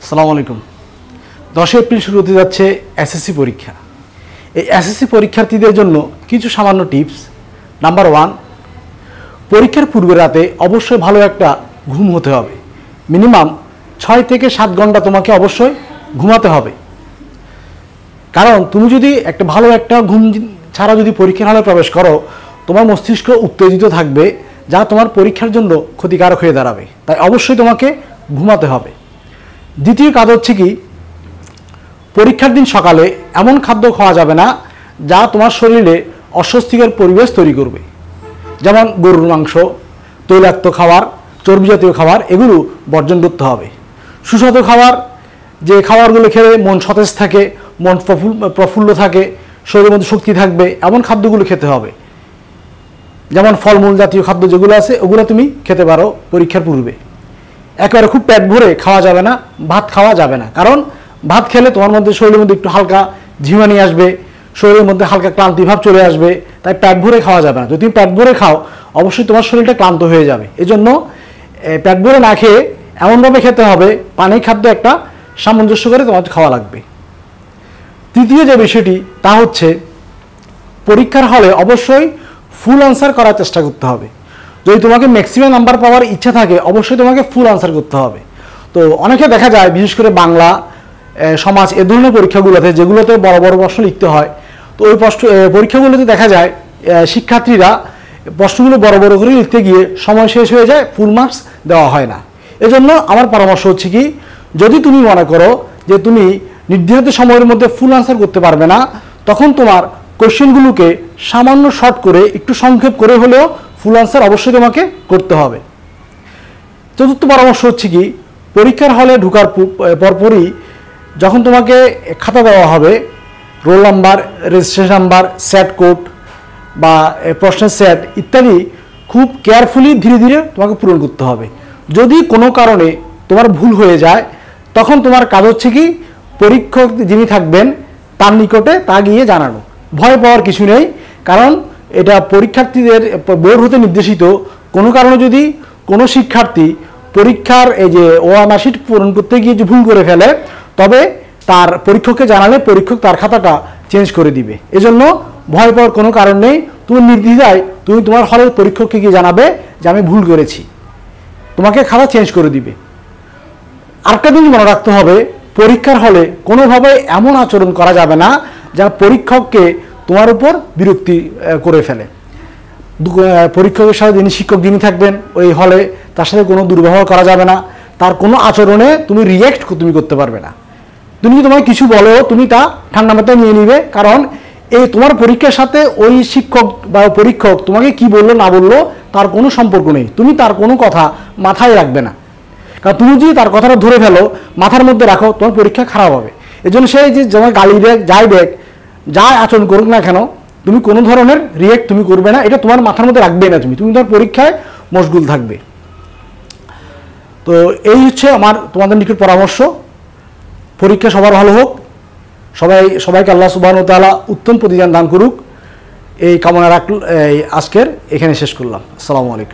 আসসালামু আলাইকুম। 10 এপ্রিল শুরু হতে যাচ্ছে এসএসসি পরীক্ষা। এই এসএসসি পরীক্ষার্থীদের জন্য কিছু সামান্য টিপস। নাম্বার 1, পরীক্ষার পূর্বে রাতে অবশ্যই ভালো একটা ঘুম হতে হবে। মিনিমাম 6 থেকে 7 ঘন্টা তোমাকে অবশ্যই ঘুমাতে হবে। কারণ তুমি যদি ভালো একটা ঘুম ছাড়া যদি পরীক্ষার হলে প্রবেশ করো, তোমার মস্তিষ্ক উত্তেজিত থাকবে, যা তোমার পরীক্ষার জন্য ক্ষতিকারক হয়ে দাঁড়াবে। তাই অবশ্যই তোমাকে ঘুমাতে হবে। দ্বিতীয় কাজ হচ্ছে কি, পরীক্ষার দিন সকালে এমন খাদ্য খাওয়া যাবে না যা তোমার শরীরে অস্বস্তিকর পরিবেশ তৈরি করবে। যেমন গরুর মাংস, তৈলাক্ত খাবার, চর্বি জাতীয় খাবার, এগুলো বর্জন করতে হবে। সুস্বাদু খাবার, যে খাবারগুলো খেলে মন সতেজ থাকে, মন প্রফুল্ল থাকে, শরীরের মধ্যে শক্তি থাকবে, এমন খাদ্যগুলো খেতে হবে। যেমন ফলমূল জাতীয় খাদ্য যেগুলো আছে ওগুলো তুমি খেতে পারো পরীক্ষার পূর্বে। একেবারে খুব পেট ভরে খাওয়া যাবে না, ভাত খাওয়া যাবে না। কারণ ভাত খেলে তোমার মধ্যে শরীরের মধ্যে একটু হালকা ঝিমানি আসবে, শরীরের মধ্যে হালকা ক্লান্তিভাব চলে আসবে। তাই পেট ভরে খাওয়া যাবে না। যদি তুমি পেট ভরে খাও, অবশ্যই তোমার শরীরটা ক্লান্ত হয়ে যাবে। এজন্য পেট ভরে না খেয়ে এমনভাবে খেতে হবে, পানি খাদ্য একটা সামঞ্জস্য করে তোমার খাওয়া লাগবে। তৃতীয় যে বিষয়টি তা হচ্ছে, পরীক্ষার হলে অবশ্যই ফুল আনসার করার চেষ্টা করতে হবে। যদি তোমাকে ম্যাক্সিমাম নাম্বার পাওয়ার ইচ্ছা থাকে, অবশ্যই তোমাকে ফুল আনসার করতে হবে। তো অনেকে দেখা যায়, বিশেষ করে বাংলা, সমাজ, এ ধরনের পরীক্ষাগুলোতে যেগুলোতে বড় বড় প্রশ্ন লিখতে হয়, তো ওই পরীক্ষাগুলোতে দেখা যায় শিক্ষার্থীরা প্রশ্নগুলো বড় বড় করে লিখতে গিয়ে সময় শেষ হয়ে যায়, ফুল মার্কস দেওয়া হয় না। এজন্য আমার পরামর্শ হচ্ছে কি, যদি তুমি মনে করো যে তুমি নির্ধারিত সময়ের মধ্যে ফুল আনসার করতে পারবে না, তখন তোমার কোশ্চেনগুলোকে সামান্য শর্ট করে, একটু সংক্ষেপ করে হলেও ফুল আনসার অবশ্যই তোমাকে করতে হবে। চতুর্থ পরামর্শ হচ্ছে কি, পরীক্ষার হলে ঢোকার পরপরই যখন তোমাকে খাতা দেওয়া হবে, roll number, registration number, set code বা প্রশ্নের সেট ইত্যাদি খুব কেয়ারফুলি ধীরে ধীরে তোমাকে পূরণ করতে হবে। যদি কোনো কারণে তোমার ভুল হয়ে যায়, তখন তোমার কাজ হচ্ছে কি, পরীক্ষক যিনি থাকবেন তার নিকটে তা গিয়ে জানানো। ভয় পাওয়ার কিছু নেই, কারণ এটা পরীক্ষার্থীদের বোর্ড হতে নির্দেশিত। কোনো কারণে যদি কোনো শিক্ষার্থী পরীক্ষার এই যে ওএমআর শিট পূরণ করতে গিয়ে যে ভুল করে ফেলে, তবে তার পরীক্ষককে জানালে পরীক্ষক তার খাতাটা চেঞ্জ করে দিবে। এজন্য ভয় পাওয়ার কোনো কারণ নেই। তুমি নির্দ্বিধায় তুমি তোমার হলের পরীক্ষককে গিয়ে জানাবে যে আমি ভুল করেছি, তোমাকে খাতা চেঞ্জ করে দিবে। আরেকটা জিনিস মনে রাখতে হবে, পরীক্ষার হলে কোনোভাবে এমন আচরণ করা যাবে না যা পরীক্ষককে তোমার উপর বিরক্তি করে ফেলে। পরীক্ষকের সাথে যিনি শিক্ষক যিনি থাকবেন ওই হলে, তার সাথে কোনো দুর্ব্যবহার করা যাবে না। তার কোনো আচরণে তুমি রিয়্যাক্ট তুমি করতে পারবে না। তুমি যদি তোমাকে কিছু বলো, তুমি তা ঠান্ডা মাথায় নিয়ে নিবে। কারণ এই তোমার পরীক্ষার সাথে ওই শিক্ষক বা পরীক্ষক তোমাকে কি বললো না বললো তার কোনো সম্পর্ক নেই। তুমি তার কোনো কথা মাথায় রাখবে না। কারণ তুমি যদি তার কথাটা ধরে ফেলো, মাথার মধ্যে রাখো, তোমার পরীক্ষা খারাপ হবে। এজন্য সেই যে তোমার গালি দেখ, যাই দেখ, যা আচরণ করুক না কেন, তুমি কোনো ধরনের রিয়েক্ট তুমি করবে না। এটা তোমার মাথার মধ্যে রাখবে না। তুমি তোমার পরীক্ষায় মশগুল থাকবে। তো এই হচ্ছে আমার তোমাদের নিকট পরামর্শ। পরীক্ষা সবার ভালো হোক, সবাইকে আল্লাহ সুবহানাহু ওয়া তাআলা উত্তম প্রতিদান দান করুক, এই কামনা রাখল। আজকের এখানে শেষ করলাম। আসসালামু আলাইকুম।